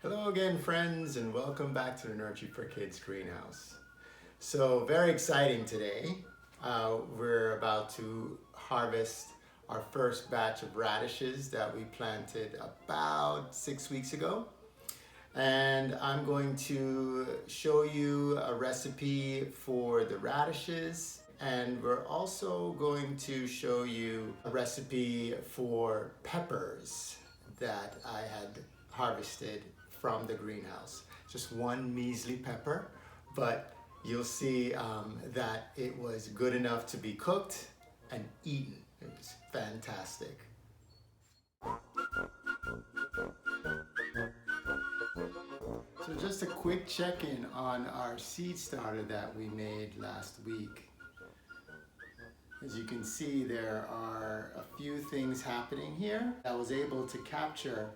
Hello again, friends, and welcome back to the Nurture for Kids greenhouse. So very exciting today. We're about to harvest our first batch of radishes that we planted about 6 weeks ago. And I'm going to show you a recipe for the radishes, and we're also going to show you a recipe for peppers that I had harvested from the greenhouse. Just one measly pepper, but you'll see that it was good enough to be cooked and eaten. It was fantastic. So just a quick check-in on our seed starter that we made last week. As you can see, there are a few things happening here. I was able to capture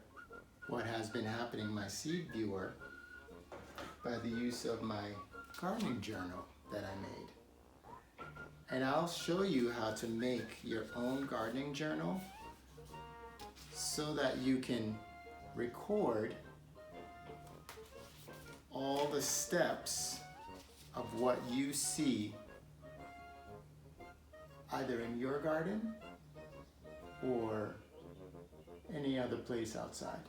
what has been happening in my seed viewer by the use of my gardening journal that I made. And I'll show you how to make your own gardening journal so that you can record all the steps of what you see either in your garden or any other place outside.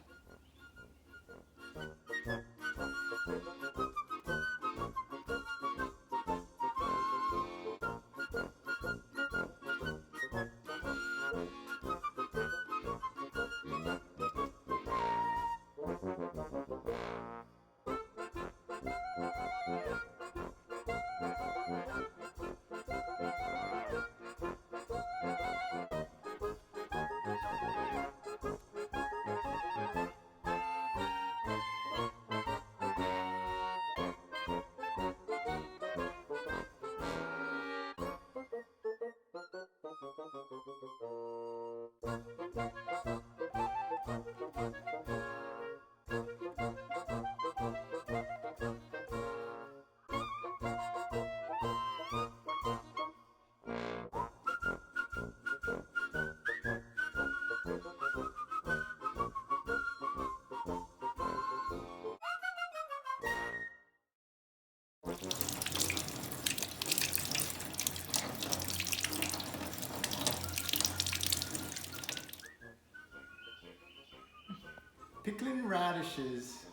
Pickling radishes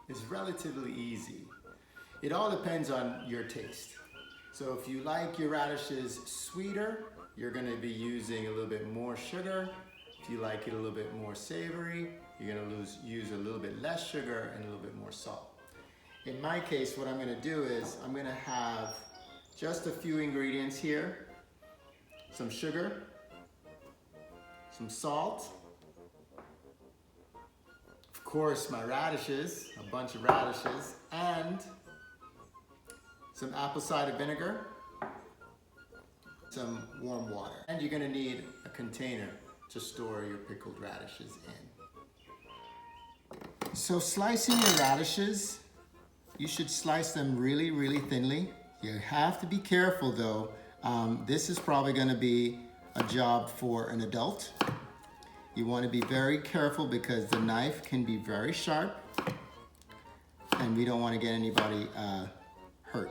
is relatively easy. It all depends on your taste. So if you like your radishes sweeter, you're going to be using a little bit more sugar. If you like it a little bit more savory, you're going to use a little bit less sugar and a little bit more salt. In my case, what I'm going to do is I'm going to have just a few ingredients here. Some sugar, some salt, of course my radishes, a bunch of radishes, and some apple cider vinegar, some warm water. And you're going to need a container to store your pickled radishes in. So slicing your radishes, you should slice them really, really thinly. You have to be careful though. This is probably going to be a job for an adult. You want to be very careful because the knife can be very sharp and we don't want to get anybody hurt.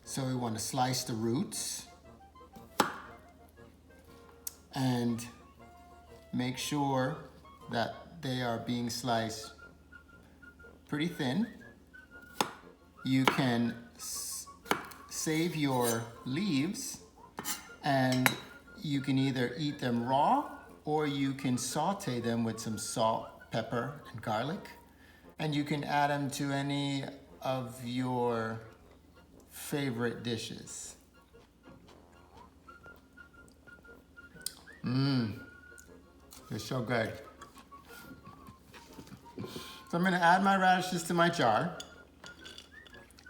So we want to slice the roots and make sure that they are being sliced pretty thin. You can save your leaves and you can either eat them raw or you can saute them with some salt, pepper, and garlic. And you can add them to any of your favorite dishes. They're so good. So I'm going to add my radishes to my jar.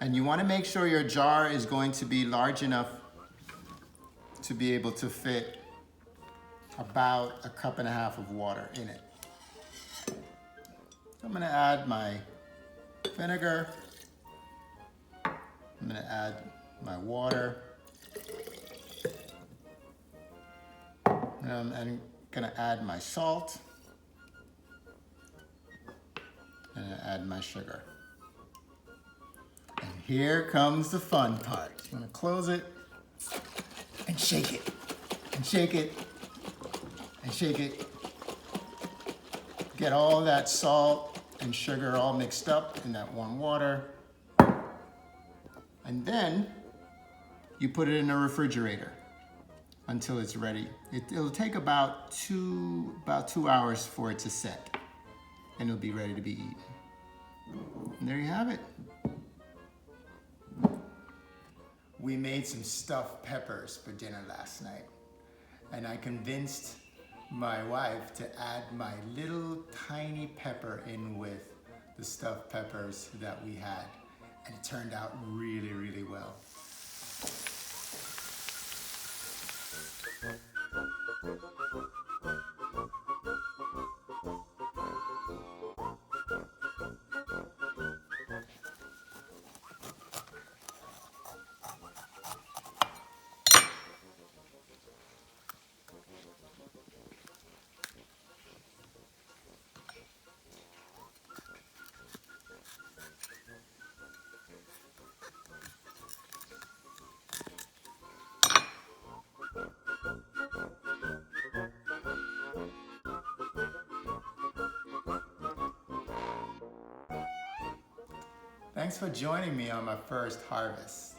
And you want to make sure your jar is going to be large enough to be able to fit about 1.5 cups of water in it. I'm going to add my vinegar. I'm going to add my water. And I'm gonna add my salt and add my sugar. And here comes the fun part. You wanna close it and shake it, and shake it, and shake it. Get all that salt and sugar all mixed up in that warm water. And then you put it in the refrigerator until it's ready. It'll take about two hours for it to set, and it'll be ready to be eaten. And there you have it. We made some stuffed peppers for dinner last night, and I convinced my wife to add my little tiny pepper in with the stuffed peppers that we had, and it turned out really, really well. Thanks for joining me on my first harvest.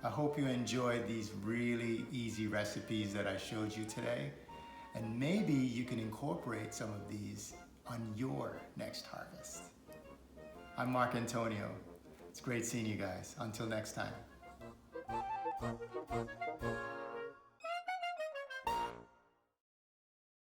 I hope you enjoyed these really easy recipes that I showed you today, and maybe you can incorporate some of these on your next harvest. I'm Mark Antonio. It's great seeing you guys. Until next time.